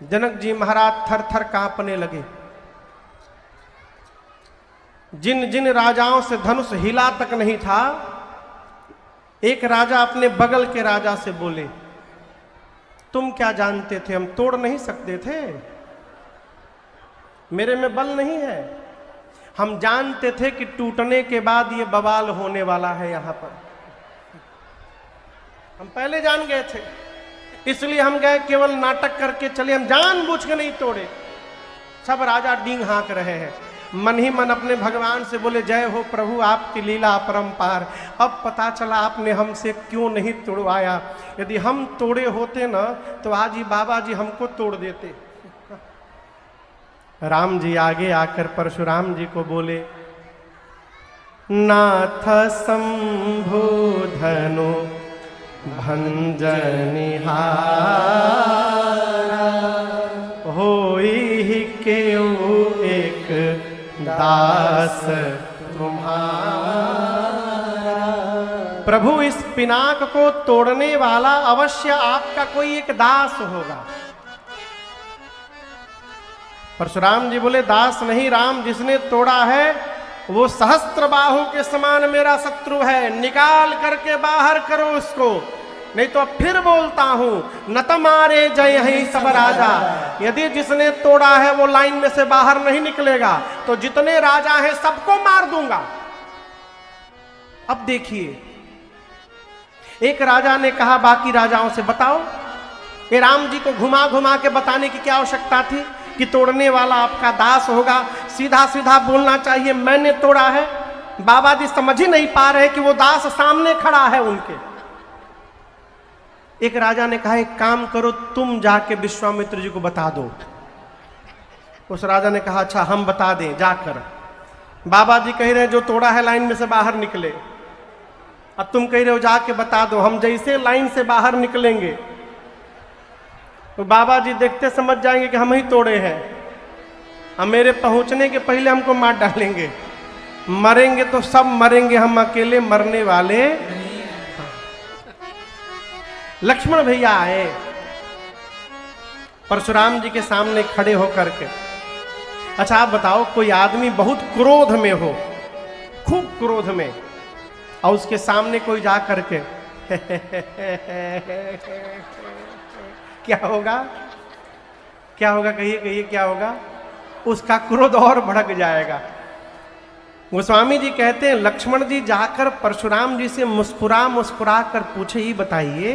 जनक जी महाराज थर थर कांपने लगे। जिन जिन राजाओं से धनुष हिला तक नहीं था, एक राजा अपने बगल के राजा से बोले, तुम क्या जानते थे हम तोड़ नहीं सकते थे? मेरे में बल नहीं है। हम जानते थे कि टूटने के बाद ये बवाल होने वाला है यहां पर, हम पहले जान गए थे, इसलिए हम गए केवल नाटक करके चले, हम जानबूझ के नहीं तोड़े। सब राजा डींग हाँक रहे हैं, मन ही मन अपने भगवान से बोले, जय हो प्रभु आपकी लीला अपरंपार। अब पता चला आपने हमसे क्यों नहीं तोड़वाया, यदि हम तोड़े होते ना तो आज ही बाबा जी हमको तोड़ देते। राम जी आगे आकर परशुराम जी को बोले, नाथ शंभु धनु भंजनिहारा, होई क्यों एक दास तुम्हारा। प्रभु इस पिनाक को तोड़ने वाला अवश्य आपका कोई एक दास होगा। परशुराम जी बोले, दास नहीं राम, जिसने तोड़ा है वो सहस्त्र बाहु के समान मेरा शत्रु है, निकाल करके बाहर करो उसको, नहीं तो फिर बोलता हूं, न तुम्हारे जय ही सब राजा। यदि जिसने तोड़ा है वो लाइन में से बाहर नहीं निकलेगा तो जितने राजा हैं सबको मार दूंगा। अब देखिए, एक राजा ने कहा बाकी राजाओं से, बताओ ये राम जी को घुमा घुमा के बताने की क्या आवश्यकता थी कि तोड़ने वाला आपका दास होगा? सीधा सीधा बोलना चाहिए, मैंने तोड़ा है। बाबा जी समझ ही नहीं पा रहे कि वो दास सामने खड़ा है उनके। एक राजा ने कहा, एक काम करो, तुम जाके विश्वामित्र जी को बता दो। उस राजा ने कहा, अच्छा हम बता दें जाकर। बाबा जी कह रहे हैं जो तोड़ा है लाइन में से बाहर निकले, अब तुम कह रहे हो जाके बता दो। हम जैसे लाइन से बाहर निकलेंगे तो बाबा जी देखते समझ जाएंगे कि हम ही तोड़े हैं, अब मेरे पहुंचने के पहले हमको मार डालेंगे। मरेंगे तो सब मरेंगे, हम अकेले मरने वाले। लक्ष्मण भैया आए परशुराम जी के सामने खड़े होकर के, अच्छा आप बताओ, कोई आदमी बहुत क्रोध में हो, खूब क्रोध में, और उसके सामने कोई जा करके क्या होगा? क्या होगा? कहिए कहिए, क्या होगा? उसका क्रोध और भड़क जाएगा। गोस्वामी जी कहते हैं, लक्ष्मण जी जाकर परशुराम जी से मुस्कुरा मुस्कुरा कर पूछे, ही बताइए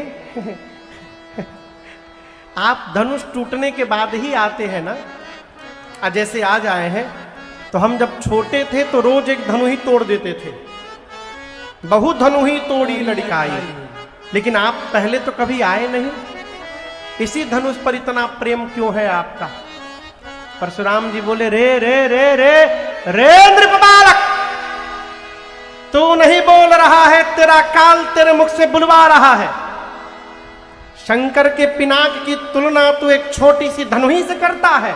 आप धनुष टूटने के बाद ही आते हैं ना? जैसे आज आए हैं, तो हम जब छोटे थे तो रोज एक धनु ही तोड़ देते थे, बहु धनु ही तोड़ी लड़काई, लेकिन आप पहले तो कभी आए नहीं। इसी धनुष पर इतना प्रेम क्यों है आपका? परशुराम जी बोले, रे रे रे रे रे नृप बालक, तू नहीं बोल रहा है, तेरा काल तेरे मुख से बुलवा रहा है। शंकर के पिनाक की तुलना तू एक छोटी सी धनुही से करता है।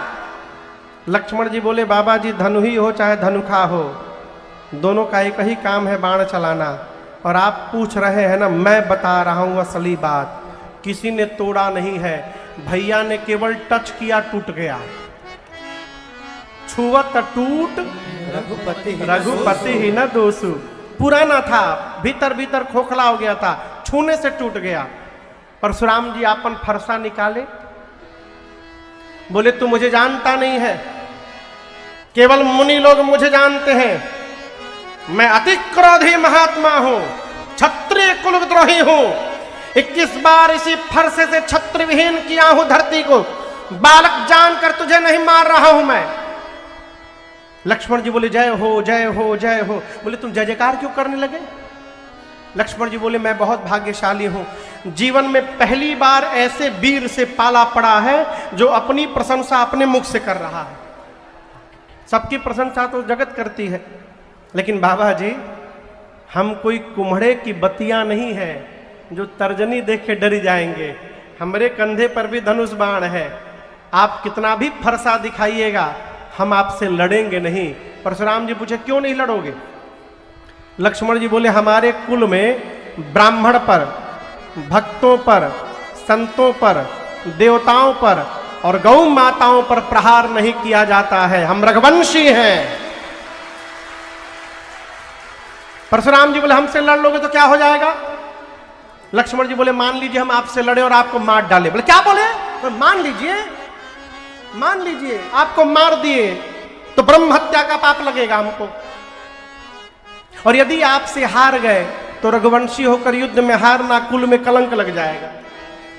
लक्ष्मण जी बोले, बाबा जी धनुही हो चाहे धनुखा हो, दोनों का एक ही काम है, बाण चलाना। और आप पूछ रहे हैं ना, मैं बता रहा हूं असली बात, किसी ने तोड़ा नहीं है, भैया ने केवल टच किया, टूट गया। छुवत टूट रघुपति ही न दोषु, पुराना था, भीतर भीतर खोखला हो गया था, छूने से टूट गया। परशुराम जी आपन फरसा निकाले, बोले तू मुझे जानता नहीं है, केवल मुनि लोग मुझे जानते हैं। मैं अति क्रोधी महात्मा हूं, क्षत्रिय कुलद्रोही हूं। 21 बार इसी फरसे से छत्र विहीन किया हूं धरती को, बालक जानकर तुझे नहीं मार रहा हूं मैं। लक्ष्मण जी बोले, जय हो जय हो जय हो। बोले, तुम जय जयकार क्यों करने लगे? लक्ष्मण जी बोले, मैं बहुत भाग्यशाली हूं, जीवन में पहली बार ऐसे वीर से पाला पड़ा है जो अपनी प्रशंसा अपने मुख से कर रहा है। सबकी प्रशंसा तो जगत करती है, लेकिन बाबा जी हम कोई कुम्हड़े की बतियां नहीं है जो तर्जनी देख के डरी जाएंगे। हमारे कंधे पर भी धनुष बाण है, आप कितना भी फरसा दिखाइएगा हम आपसे लड़ेंगे नहीं। परशुराम जी पूछे, क्यों नहीं लड़ोगे? लक्ष्मण जी बोले, हमारे कुल में ब्राह्मण पर, भक्तों पर, संतों पर, देवताओं पर और गौ माताओं पर प्रहार नहीं किया जाता है। हम रघुवंशी हैं। परशुराम जी बोले हमसे लड़ लोगे तो क्या हो जाएगा? लक्ष्मण जी बोले मान लीजिए हम आपसे लड़े और आपको मार डाले। बोले क्या बोले? तो मान लीजिए आपको मार दिए तो ब्रह्म हत्या का पाप लगेगा हमको, और यदि आपसे हार गए तो रघुवंशी होकर युद्ध में हारना कुल में कलंक लग जाएगा।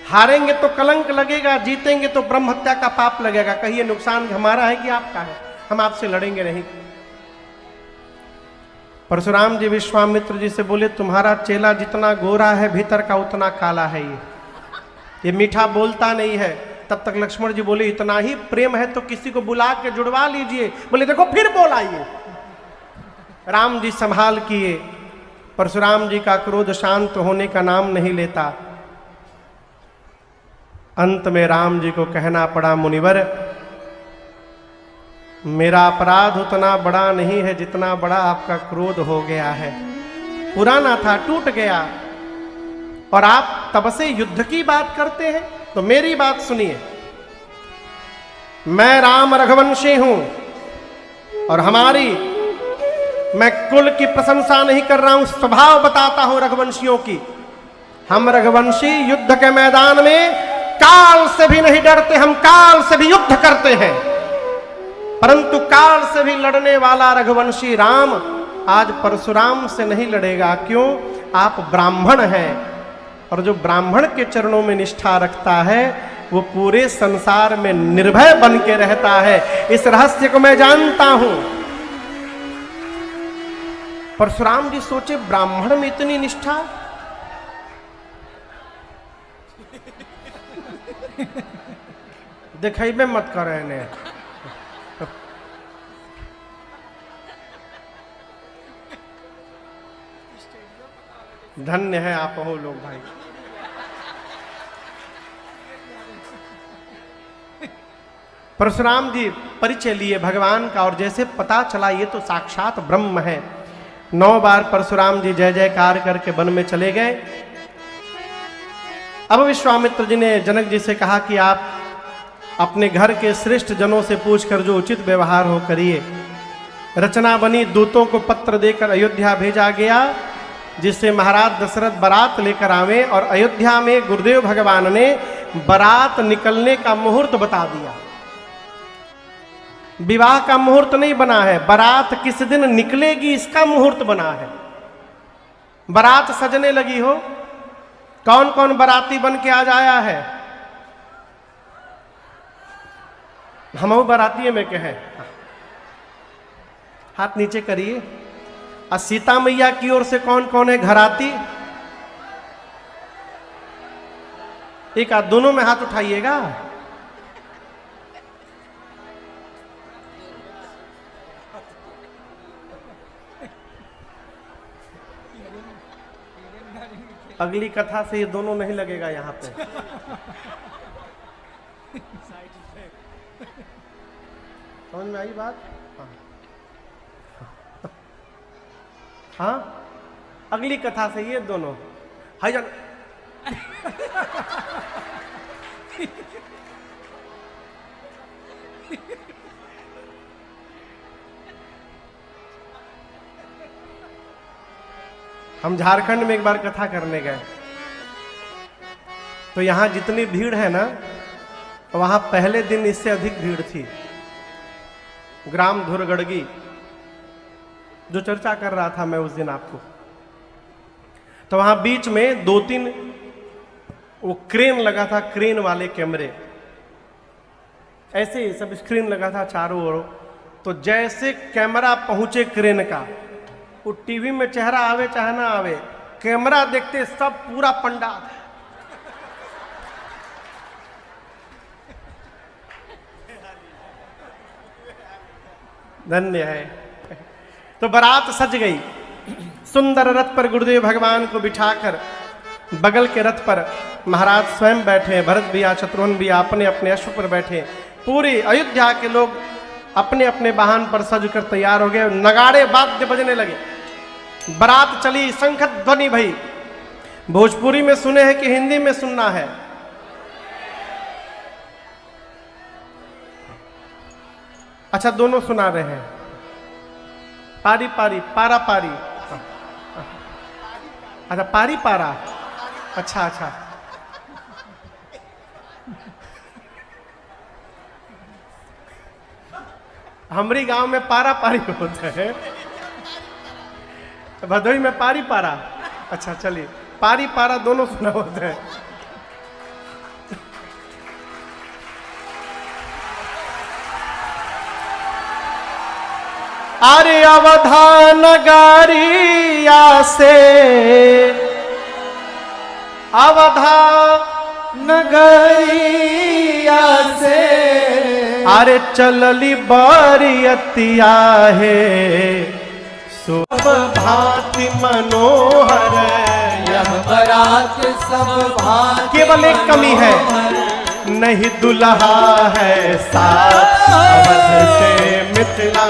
हारेंगे तो कलंक लगेगा, जीतेंगे तो ब्रह्म हत्या का पाप लगेगा। कहिए नुकसान हमारा है कि आपका है? हम आपसे लड़ेंगे नहीं। परशुराम जी विश्वामित्र जी से बोले तुम्हारा चेला जितना गोरा है भीतर का उतना काला है, ये मीठा बोलता नहीं है। तब तक लक्ष्मण जी बोले इतना ही प्रेम है तो किसी को बुला के जुड़वा लीजिए। बोले देखो फिर बोला ये। राम जी संभाल किए। परशुराम जी का क्रोध शांत होने का नाम नहीं लेता। अंत में राम जी को कहना पड़ा मुनिवर मेरा अपराध उतना बड़ा नहीं है जितना बड़ा आपका क्रोध हो गया है। पुराना था, टूट गया, और आप तब से युद्ध की बात करते हैं। तो मेरी बात सुनिए, मैं राम रघुवंशी हूं और मैं कुल की प्रशंसा नहीं कर रहा हूं, स्वभाव बताता हूं रघुवंशियों की। हम रघुवंशी युद्ध के मैदान में काल से भी नहीं डरते, हम काल से भी युद्ध करते हैं। परंतु काल से भी लड़ने वाला रघुवंशी राम आज परशुराम से नहीं लड़ेगा। क्यों? आप ब्राह्मण हैं, और जो ब्राह्मण के चरणों में निष्ठा रखता है वो पूरे संसार में निर्भय बन के रहता है। इस रहस्य को मैं जानता हूं। परशुराम जी सोचे ब्राह्मण में इतनी निष्ठा। दिखाइबे मत करे ने। धन्य है आप हो लोग भाई। परशुराम जी परिचय लिए भगवान का, और जैसे पता चला ये तो साक्षात ब्रह्म है। 9 बार परशुराम जी जय जयकार करके वन में चले गए। अब विश्वामित्र जी ने जनक जी से कहा कि आप अपने घर के श्रेष्ठ जनों से पूछकर जो उचित व्यवहार हो करिए। रचना बनी, दूतों को पत्र देकर अयोध्या भेजा गया जिससे महाराज दशरथ बारात लेकर आवे, और अयोध्या में गुरुदेव भगवान ने बारात निकलने का मुहूर्त बता दिया। विवाह का मुहूर्त नहीं बना है, बारात किस दिन निकलेगी इसका मुहूर्त बना है। बारात सजने लगी हो। कौन कौन बाराती बन के आज आया है? हम बाराती में कहे हाथ नीचे करिए। और सीता मैया की ओर से कौन कौन है घराती? एक आध दोनों में हाथ उठाइएगा। अगली कथा से ये दोनों नहीं लगेगा यहां पे। समझ में आई बात? हाँ, अगली कथा से ये दोनों हाई जान। हम झारखंड में एक बार कथा करने गए, तो यहां जितनी भीड़ है ना, वहां पहले दिन इससे अधिक भीड़ थी। ग्राम धुरगड़गी जो चर्चा कर रहा था मैं उस दिन आपको, तो वहां बीच में 2-3 वो क्रेन लगा था, क्रेन वाले कैमरे, ऐसे ही सब स्क्रीन लगा था चारों ओर। तो जैसे कैमरा पहुंचे क्रेन का, वो टीवी में चेहरा आवे चाहे ना आवे, कैमरा देखते सब पूरा पंडाल। धन्य है। तो बारात सज गई। सुंदर रथ पर गुरुदेव भगवान को बिठाकर बगल के रथ पर महाराज स्वयं बैठे, भरत भैया शत्रुघ्न भैया अपने अपने अश्व पर बैठे। पूरी अयोध्या के लोग अपने अपने वाहन पर सज कर तैयार हो गए। नगाड़े वाद्य बजने लगे, बारात चली, शंख ध्वनि भई। भोजपुरी में सुने हैं कि हिंदी में सुनना है? अच्छा दोनों सुना रहे हैं, पारी पारी, पारा पारी, अच्छा पारी पारा, अच्छा अच्छा। हमारी गांव में पारा पारी होता है, भदोही में पारी पारा। अच्छा चलिए, पारी पारा दोनों सुना होता है। अरे अवधा नगरिया से, अवधा नगरिया से, अरे चलली बरियतिया है, सब भांति मनोहर, यह बारात सब भांति केवल एक कमी है, नहीं दुल्हा है साथ अवध से मिथिला,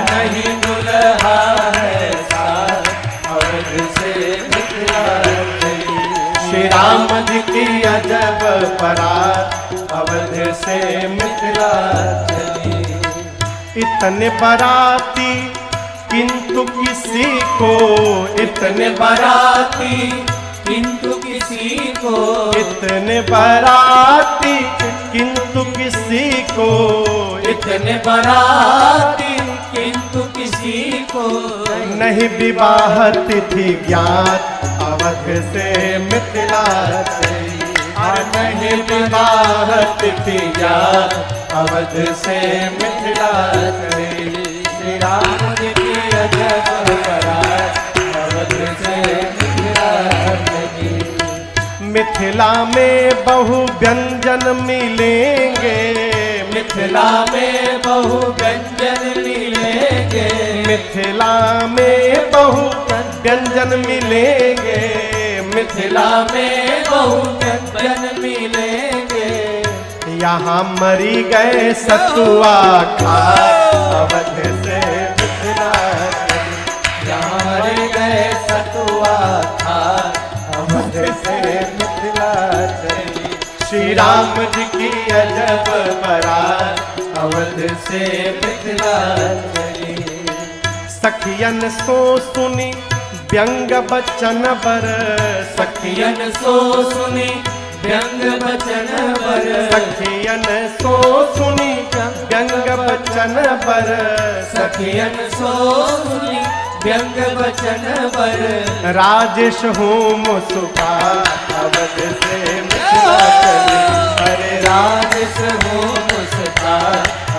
नहीं दुल्हा है साथ अवध से मिथिला। श्री राम जी की अजब बारात अवध से मिथिला चली। इतने बाराती किंतु किसी को, इतने बाराती किंतु किसी को, इतने बाराती किंतु किसी को, इतने बाराती किंतु किसी को, नहीं विवाह तिथि ज्ञात अवध से मिथिला चली। नहीं विवाह तिथि ज्ञात अवध से मिथिला चली। श्री राम जी की अजब बारात अवध से मिथिला चली। मिथिला में बहु व्यंजन मिलेंगे, मिथिला में बहु व्यंजन मिलेंगे, मिथिला में बहु व्यंजन मिलेंगे, मिथिला में बहु व्यंजन मिलेंगे। यहाँ मरी गए सतुआ खा अवध से मिथिला चली। यहाँ मरे गए सतुआ खा अवध से मिथिला चली। श्री राम जी की अजब बारात अवध से मिथिला चली। सखियन सो सुनी व्यंग बचन बर, सखियन सो सुनी व्यंग बचन बर, सखियन सो सुनी व्यंग बचन बर, सखियन सो सुनी व्यंग बचन बर। राजेश हूँ मुस्का अवध से मिथिला चली। अरे राजेश हो मुस्का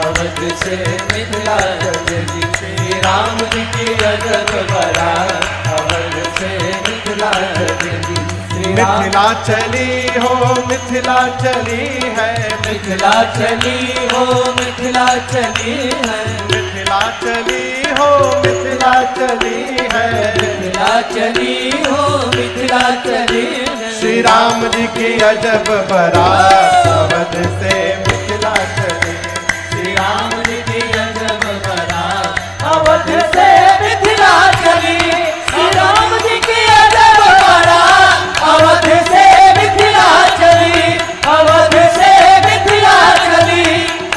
अवध से मिथिला चली। श्री राम जी की अजब बारात अवध से मिथिला चली। श्री राम मिथिला चली हो मिथिला चली है, मिथिला चली हो मिथिला चली है, मिथिला चली हो मिथिला चली है, मिथिला चली हो मिथिला चली है। श्री राम जी की अजब बारात अवध से मिथिला चली। श्री राम जी की अजब बारात अवध से मिथिला चली। श्री राम जी की अजब बारात अवध से मिथिला चली, अवध से मिथिला चली,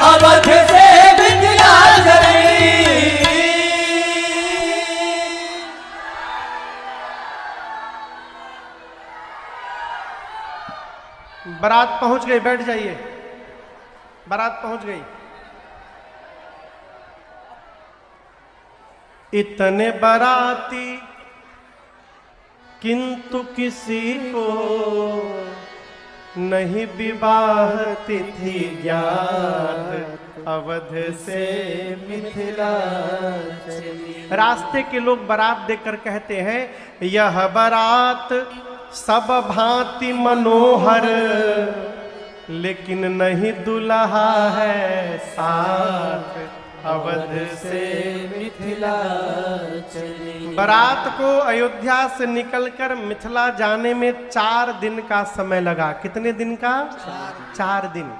अवध से मिथिला चली। बारात पहुंच गई, बैठ जाइए, बारात पहुंच गई। इतने बाराती किंतु किसी को, नहीं विवाह तिथि ज्ञात अवध से मिथिला चली। रास्ते के लोग बारात देखकर कहते हैं, यह बारात सब भांति मनोहर, लेकिन नहीं दुल्हा है साथ अवध से मिथिला चली। बारात को अयोध्या से निकलकर मिथिला जाने में 4 दिन का समय लगा। कितने दिन का? 4 दिन।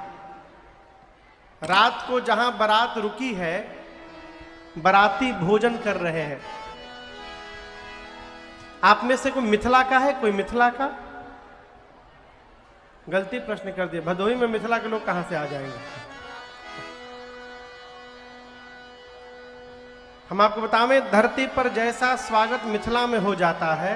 रात को जहां बारात रुकी है, बाराती भोजन कर रहे हैं। आप में से कोई मिथिला का है? कोई मिथिला का? गलती प्रश्न कर दिया। भदोही में मिथिला के लोग कहां से आ जाएंगे? हम आपको बतावें, धरती पर जैसा स्वागत मिथिला में हो जाता है,